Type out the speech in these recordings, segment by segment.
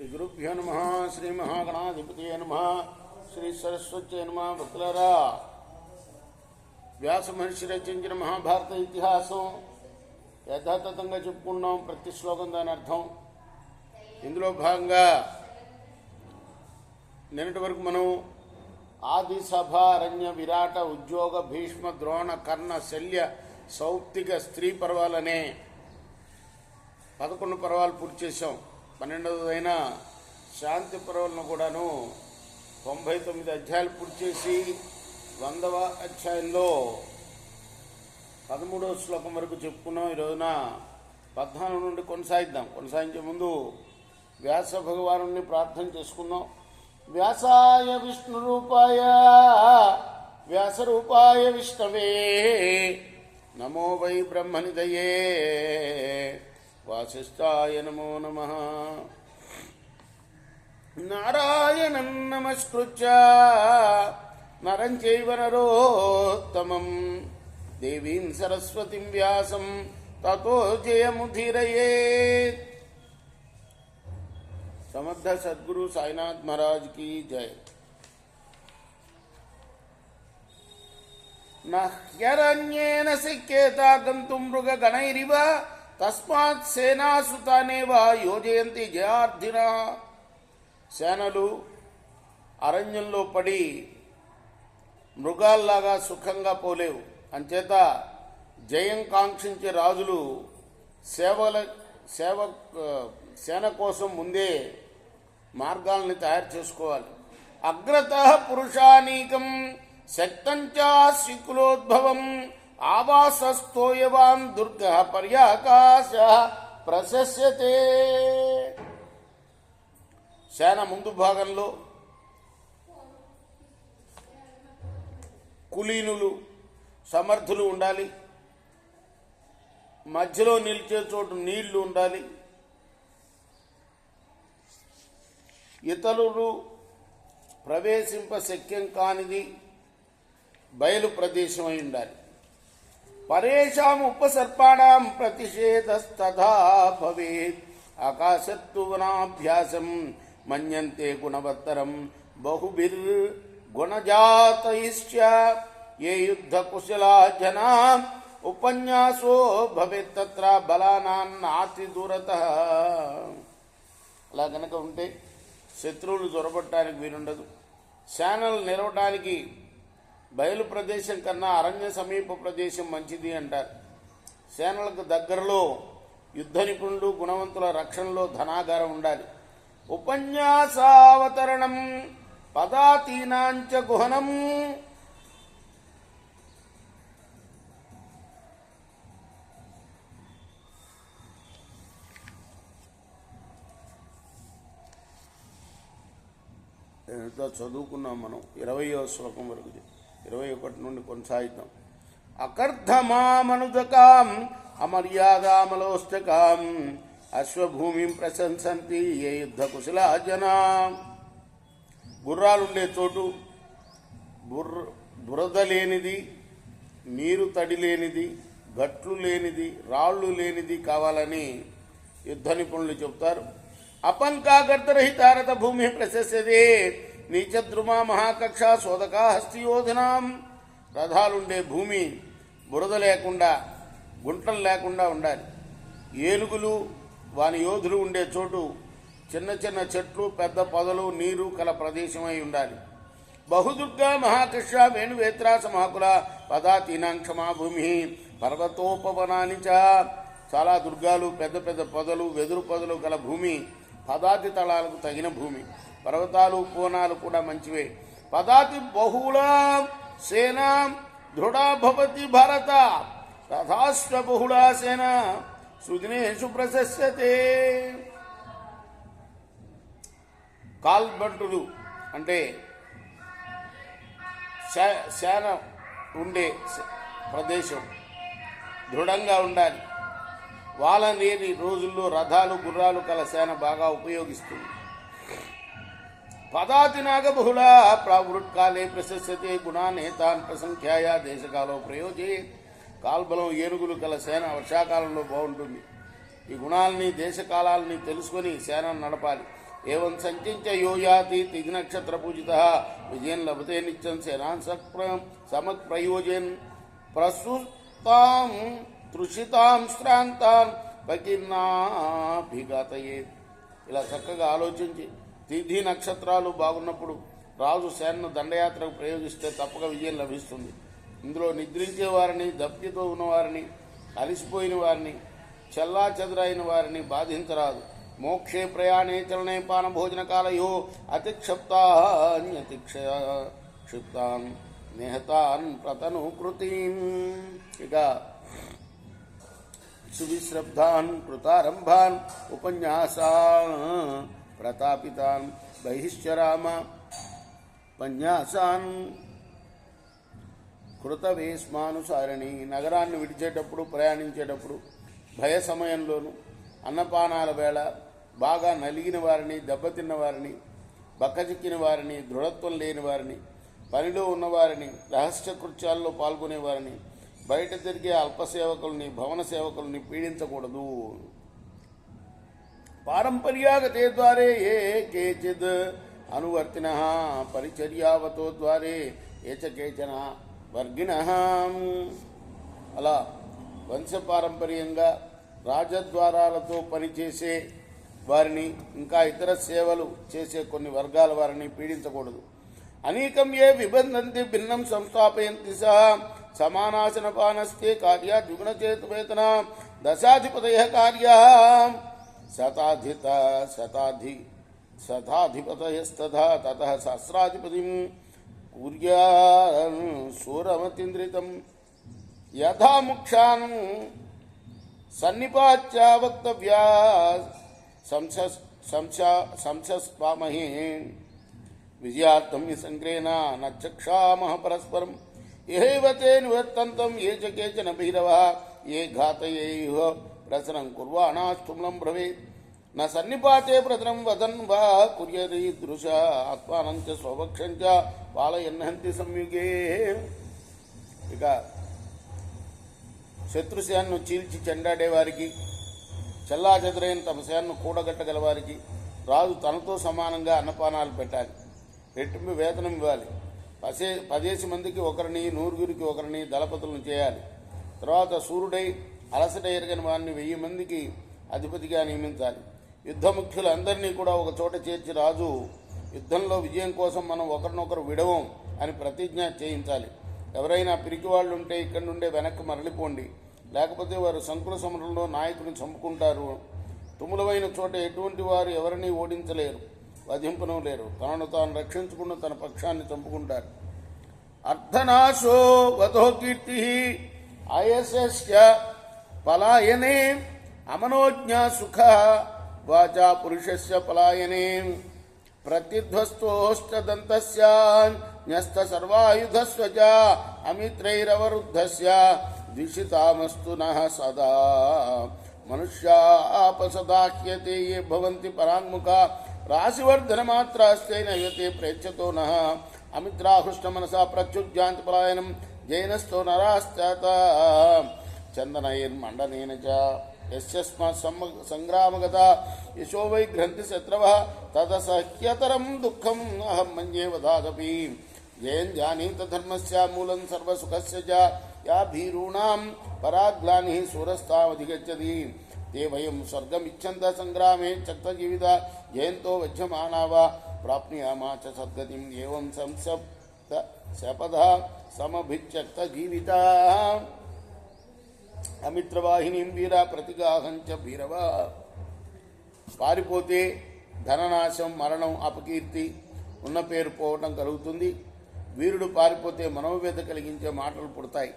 శ్రీగురుభ్యో నమ. శ్రీ మహాగణాధిపతయే నమ. శ్రీ సరస్వత్యై నమ. భక్తులారా, వ్యాస మహర్షి రచించిన మహాభారత ఇతిహాసం యథాతథంగా చెప్పుకున్నాం. ప్రతి శ్లోకం దాని అర్థం. ఇందులో భాగంగా నిన్నటి వరకు మనం ఆది సభ, అరణ్య, విరాట, ఉద్యోగ, భీష్మ, ద్రోణ, కర్ణ, శల్య, సౌప్తిక, స్త్రీ పర్వాలనే 11 పర్వాలు పూర్తి చేశాం. 12వదైన శాంతి పర్వాలను కూడాను 99 అధ్యాయాలు పూర్తి చేసి 100వ అధ్యాయంలో 13వ శ్లోకం వరకు చెప్పుకున్నాం. ఈ రోజున 14 నుండి కొనసాగించే ముందు వ్యాస భగవాను ప్రార్థన చేసుకుందాం. వ్యాసాయ విష్ణురూపాయ వ్యాసరూపాయ విష్ణవే నమో వై బ్రహ్మనిధయే వాసిష్ఠాయ నమో నమః. నారాయణం నమస్కృత్య నరం చైవ నరోత్తమం దేవీం సరస్వతిం వ్యాసం తతో జయముదీరయేత్. సమర్థ సద్గురు సాయినాథ్ మహారాజ్ की जय. నహ్యరణ్యేన శక్యేత గంతుం మృగగణైరివ తస్మాత్ సేనాసుతానేవ యోజయంతి జయార్ధిన. సేనలు అరణ్యంలో పడి మృగాల్లాగా సుఖంగా పోలేవు. అంచేత జయం కాంక్షించే రాజులు సేన కోసం ముందే మార్గాల్ని తయారు చేసుకోవాలి. అగ్రత పురుషానీకం శక్తంచా శికులోద్భవం ఆవాసస్తోయవాన్ దుర్గ పర్యాకాశ ప్రశస్యతే. సేన ముందు భాగంలో కులీనులు, సమర్థులు ఉండాలి. మధ్యలో నిలిచే చోటు నీళ్లు ఉండాలి. ఇతరులు ప్రవేశింప శక్యం కానిది బయలు ప్రదేశం అయి ఉండాలి. పరేషాం ఉపసర్పాణం ప్రతిషేధస్తథా భవేత్. ఆకాశత్తు వనాభ్యాసం మన్యంతే గుణవత్తరం బహుభిర్ గుణజాతైశ్చ ఏ యుద్ధ కుశలా జనా ఉపన్యాసో భవేత్ తత్ర బలానాన్నాతి దూరతః. అలా కనుక ఉంటే శత్రువులు జొరబట్టడానికి వీలుండదు. సేనలు నిలవటానికి బయలు ప్రదేశం కన్నా అరణ్య సమీప ప్రదేశం మంచిది అంటారు. సేనలకు దగ్గరలో యుద్ధ నిపుణులు, గుణవంతుల రక్షణలో ధనాగారం ఉండాలి. ఉపన్యాసావతరణం పదాతీనాంచ గుహనం. ఎంతో చదువుకున్నాం మనం. 20వ శ్లోకం వరకు 21 నుండి కొనసాగిద్దాం. అకర్ధమామనుదకాం అమర్యాదామలోష్టకాం అశ్వభూమిం ప్రశంసంతి ఏ యుద్ధ కుశలా జనా. గుర్రాలుండే చోటు, బురద లేనిది, నీరు తడి లేనిది, గట్లు లేనిది, రాళ్ళు లేనిది కావాలని యుద్ధ నిపుణులు చెబుతారు. అపన్కా గర్తరహితారత భూమి ప్రశస్యతే నీచద్రుమా మహాకక్ష శోధకా హస్తియోధనాం. రథాలుండే భూమి బురద లేకుండా, గుంటలు లేకుండా ఉండాలి. ఏనుగులు, వాని యోధులు ఉండే చోటు చిన్న చిన్న చెట్లు, పెద్ద పొదలు, నీరు కల ప్రదేశమై ఉండాలి. బహుదుర్గా మహాకృష్ణ వేణువేత్రాస మహాకుల పదాతీనాంక్షమా భూమి పర్వతోపవనాని చ. చాలా దుర్గాలు, పెద్ద పెద్ద పొదలు, వెదురు పొదలు గల భూమి పదాతి తళాలకు తగిన భూమి. పర్వతాలు, కోనాలు కూడా మంచివే. పదాతి బహుళ సేనా దృఢా భవతి భారత తథాశ్వ బహుళ సేన సుదినేషు ప్రశస్యతే. కాల్బంటులు అంటే సేన ఉండే ప్రదేశం దృఢంగా ఉండాలి. వాలనేని రోజుల్లో రథాలు, గుర్రాలు కల సేన బాగా ఉపయోగిస్తుంది. పదాతినాగ బహుళ ప్రావృత్కాలే ప్రశస్యతే గుణానేతాన్ ప్రసంఖ్యాయ దేశకాలో ప్రయోజే. కాల్బలం, ఏనుగులు కల సేన వర్షాకాలంలో బాగుంటుంది. ఈ గుణాలని, దేశకాలాలని తెలుసుకొని సేనను నడపాలి. ఏవం సంచించ యో యాతి తిథి నక్షత్ర పూజిత విజయం లభతే నిత్యం సేనాన్ సమక్ ప్రయోజన్ ప్రస్తుతాం తృషితాం శ్రాంతాన్ పకిర్నాభిఘాతయే. ఇలా చక్కగా ఆలోచించి తిథి నక్షత్రాలు బాగున్నప్పుడు రాజు సేనను దండయాత్రకు ప్రయోగిస్తే తప్పక విజయం లభిస్తుంది. ఇందులో నిద్రించే వారిని, దప్పితో ఉన్నవారిని, అలసిపోయిన వారిని, చెల్లా చెదరైన వారిని బాధించరాదు. మోక్షే ప్రయాణే చలనే పాన భోజన కాలయో అతిక్షిప్తాన్ నిహతాన్ ప్రతను కృతిం. ఇక సువిశ్రబ్ధాన్ కృతారంభాన్ ఉపన్యాసాన్ ప్రతాపితాన్ బహిశ్చరామ పన్యాసాన్ కృతవేస్మానుసారిణి. నగరాన్ని విడిచేటప్పుడు, ప్రయాణించేటప్పుడు, భయ సమయంలోనూ, అన్నపానాల వేళ బాగా నలిగిన వారిని, దెబ్బతిన్న వారిని, బక్కచిక్కిన వారిని, దృఢత్వం లేని వారిని, పనిలో ఉన్నవారిని, రహస్య కృత్యాల్లో పాల్గొనేవారిని, బయట తిరిగే అల్పసేవకుల్ని, భవన సేవకుల్ని పీడించకూడదు. పారంపర్యాగతే ద్వారే ఏ కేచిద్ అనువర్తిన పరిచర్యావతో ద్వారే ఏచ కేచన వర్గిణ. అలా వంశపారంపర్యంగా రాజద్వారాలతో పనిచేసే వారిని, ఇంకా ఇతర సేవలు చేసే కొన్ని వర్గాల వారిని పీడించకూడదు. అనేకం ఏ విబంధంతి భిన్నం సంస్థాపయంతి సమానాశనపానస్తే కార్యా ద్విగుణచేతువేతన దశాధిపతయ కార్యా శతాధిపతయస్తథా తతః సహస్రాధిపతిం కుర్యాన్ శూరమతీంద్రితం యథా ముక్షాన్ సన్నిపాత్య వక్తవ్యా సంశస్పామహే విజయార్థం సంగ్రేణ నక్షామః పరస్పరం యహైవ తే నివర్తంతం ఏ చ కేచన భైరవః ఏ ఘాతయేయుః ప్రసనం కుర్వాణాస్తుమ్లం భ్రవేత్ న సన్నిపాతే ప్రసనం వదన్ వా కుర్యరీదృశ ఆత్మానం చ స్వభక్షం చ పాలయన్హంతి సంయుగే. ఇక శత్రుసేనను చీల్చి చెండాడేవారికి, చెల్లాచెదరైన తమ సేనను కూడగట్టగలవారికి రాజు తనతో సమానంగా అన్నపానాలు పెట్టాలి, రెట్టింపు వేతనం ఇవ్వాలి. 10 మందికి ఒకరిని, 100 ఒకరిని దళపతులను చేయాలి. తర్వాత సూర్యుడై అలసట ఎరగని వారిని 1000 మందికి అధిపతిగా నియమించాలి. యుద్ధ ముఖ్యులందరినీ కూడా ఒక చోట చేర్చి రాజు యుద్ధంలో విజయం కోసం మనం ఒకరినొకరు విడవం అని ప్రతిజ్ఞ చేయించాలి. ఎవరైనా పిరికి వాళ్ళు ఉంటే ఇక్కడి నుండే వెనక్కి మరలిపోండి, లేకపోతే వారు సంకుల సమరంలో నాయకుని చంపుకుంటారు. తుములమైన చోట ఎటువంటి వారు ఎవరిని ఓడించలేరు, వధింపను లేరు. తనను తాను రక్షించుకున్న తన పక్షాన్ని చంపుకుంటారు. అర్ధనాశో వధో కీర్తి ఆయస్య పలాయనే అమనోజ్ఞ సుఖ వాచా పురుషస్య పలాయనే ప్రతిధ్వస్తోష్టదంతస్య న్యస్త సర్వాయుధస్వ చ అమిత్రైరవరుద్ధస్య ద్విషితామస్తు నః సదా మనుష్యాపసదాహ్యతే ఏ భవంతి పరాంగుఖా రాశివర్ధన మాత్రాస్తే నయతే ప్రేక్షతో నః అమిత్రాహృష్ట మనసా ప్రత్యుజ్యాంతి పలాయనం జైనస్థో నరాశ్చాత చందనైర్మండనేన చ యస్మాత్ సంగ్రామగత యశో వై గ్రంథి శత్రవః తదసహ్యతరం దుఃఖం అహం మన్యే వదాదపి జయం జానీత ధర్మస్య మూలం సర్వసుఖస్య చ యా భీరూణాం పరాగ్లానిః శూరస్తావధిగచ్చతి ते वयं स्वर्गमिच्छन्त संग्रामे चक्तजीविता जयन्तो वज्यमाना वा प्राप्नुयामा च सद्गतिम् एवं संसप्त शपथा समभिच्यक्तजीविता अमित्रवाहिनीं वीरा प्रतिगाहञ्च भीरवा. పారిపోతే ధననాశం, మరణం, అపకీర్తి, ఉన్న పేరు పోవటం కలుగుతుంది. వీరుడు పారిపోతే మనోవేద కలిగించే మాటలు పుడతాయి.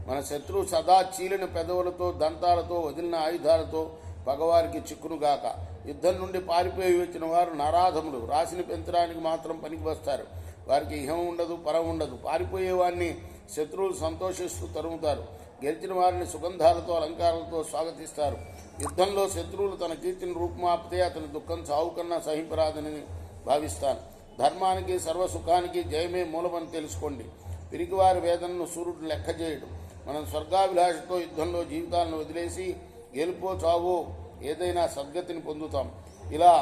మన శత్రువు సదా చీలిన పెదవులతో, దంతాలతో, వదిలిన ఆయుధాలతో పగవారికి చిక్కునుగాక. యుద్ధం నుండి పారిపోయి వచ్చిన వారు నరాధములు, రాశిని పెంచడానికి మాత్రం పనికి వస్తారు. వారికి ఇహం ఉండదు, పరం ఉండదు. పారిపోయేవాడిని శత్రువులు సంతోషిస్తూ తరుముతారు. గెలిచిన వారిని సుగంధాలతో, అలంకారాలతో స్వాగతిస్తారు. యుద్ధంలో శత్రువులు తన కీర్తిని రూపుమాపితే అతని దుఃఖం చావు కన్నా సహింపరాదని భావిస్తాను. ధర్మానికి, సర్వసుఖానికి జయమే మూలమని తెలుసుకోండి. పిరికివారి వేదనను సూర్యుడు లెక్క చేయడు. మనం స్వర్గాభిలాషతో యుద్ధంలో జీవితాలను వదిలేసి గెలుపో చావో ఏదైనా సద్గతిని పొందుతాం. ఇలా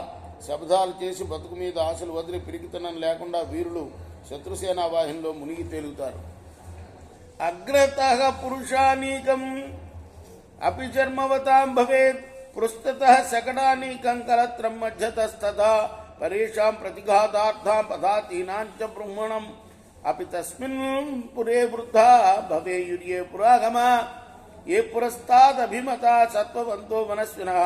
శబ్దాలు చేసి బతుకు మీద ఆశలు వదిలి పిరికితనం లేకుండా వీరులు శత్రుసేనా వాహినిలో మునిగి తేలుతారు. అగ్రతః పురుషానీకం అపి చర్మవతాం భవేత్ పృష్ఠతః శకటానీకం కలత్రం మధ్యతస్తథా పరేషాం ప్రతిఘాతార్థాం పదాతీనాంచ బ్రహ్మణం అపి తస్మిన్ పురే వృద్ధా భవేయుర్యే పురాగమా ఏ పురస్తాదభిమతా సత్వవంతో మనస్వినః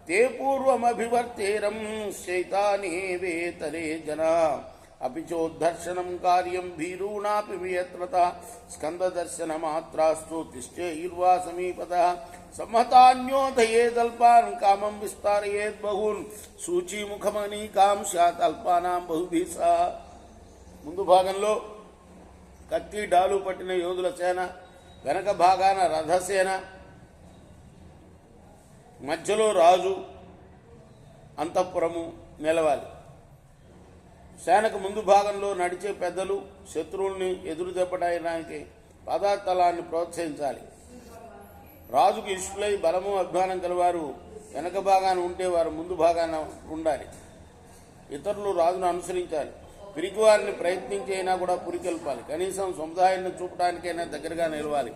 తే పూర్వమభివర్తేరం శైతానే వేతరే జనా అపి చోద్ధర్శనం కార్యం భీరూణాపి వియత్రత స్కందదర్శనమాత్రాస్తు తిష్టేయుర్వా సమీపతః సంహతాన్యోదయేదల్పాన్ కామం విస్తారయేద్ బహూన్ సూచీముఖమనీకాం స్యాత్ అల్పానాం బహుభిః సహ. ముందు భాగంలో కత్తి డాలు పట్టిన యోధుల సేన, వెనక భాగాన రథసేన, మధ్యలో రాజు అంతఃపురము నిలవాలి. సేనకు ముందు భాగంలో నడిచే పెద్దలు శత్రువుల్ని ఎదురు దెబ్బటానికి పదార్థాలాన్ని ప్రోత్సహించాలి. రాజుకు ఇష్టలై బలము అభిమానం గలవారు వెనక భాగాన ఉంటే వారు ముందు భాగాన ఉండాలి. ఇతరులు రాజును అనుసరించాలి. పిరికివారిని ప్రయత్నించైనా కూడా పురికెల్పాలి. కనీసం సముదాయాన్ని చూపడానికైనా దగ్గరగా నిలవాలి.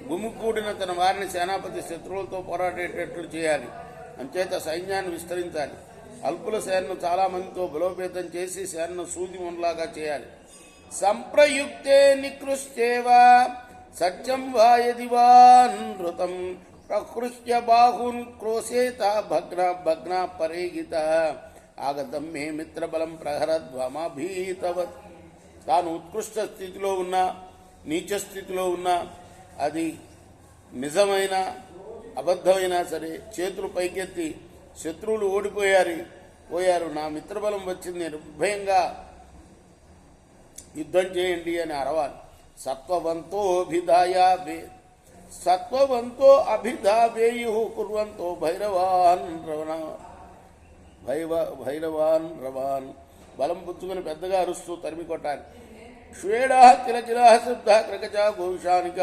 గుమికూడిన తన వారిని సేనాపతి శత్రువులతో పోరాడేటట్లు చేయాలి. అంచేత సైన్యాన్ని విస్తరించాలి. అల్పుల సేనను చాలా మందితో బలోపేతం చేసి సేనను సూది మొనలాగా చేయాలి. సంప్రయుక్తే నికృష్టేవా సత్యం వా యది వా నృతం ప్రకృష్య బాహున్ క్రోశేత భగ్న భగ్న పరేగిత ఆగతం మే మిత్రబలం ప్రహరద్వమభీతవత్. తాను ఉత్కృష్ట స్థితిలో ఉన్నా, నీచ స్థితిలో ఉన్నా, అది నిజమైన అబద్ధమైనా సరే చేతులు పైకెత్తి శత్రువులు ఓడిపోయారు, నా మిత్రబలం వచ్చింది, నిర్భయంగా యుద్ధం చేయండి అని అరవాలి. సత్వవంతో అభిధావేయు కుర్వంతో భైరవాన్ రవాన్. బలం పుచ్చుకుని పెద్దగా అరుస్తూ తరిమి కొట్టాలి. శ్వేడా కిలకిలా శబ్ద క్రకచ ఘోషానిక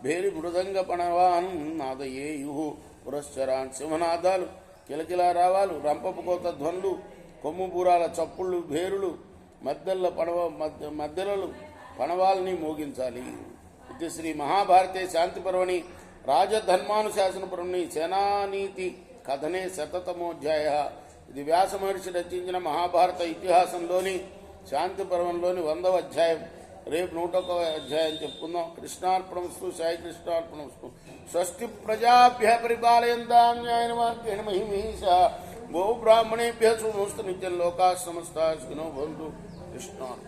భేరి మృదంగ పణవాన్ నాదయేయు పురశ్చరాన్. సింహనాదాలు, కిలకిలా రావాలు, రంపపు కోత ధ్వనులు, కొమ్ము బూరాల చప్పుళ్ళు, భేరులు, మద్దెలలు పణవాల్ని మోగించాలి. ఇది శ్రీ మహాభారతే శాంతిపర్వణి రాజధర్మానుశాసనపర్వణి సేనానీతి కథనే శతతమోధ్యాయ. ఇది వ్యాస మహర్షి రచించిన మహాభారత ఇతిహాసంలోని శాంతి పర్వంలోని 100వ అధ్యాయం. రేపు 101వ అధ్యాయం చెప్పుకుందాం. కృష్ణార్పణమస్తు. సాయి కృష్ణార్పణమస్తు. స్వస్తి ప్రజాభ్య పరిపాలయంతాం న్యాయేన మార్గేణ మహిమహీషా గో బ్రాహ్మణేభ్య శుభమస్తు. నిత్యం లోకాః సమస్తాః సుఖినో భవంతు. కృష్ణార్పణం.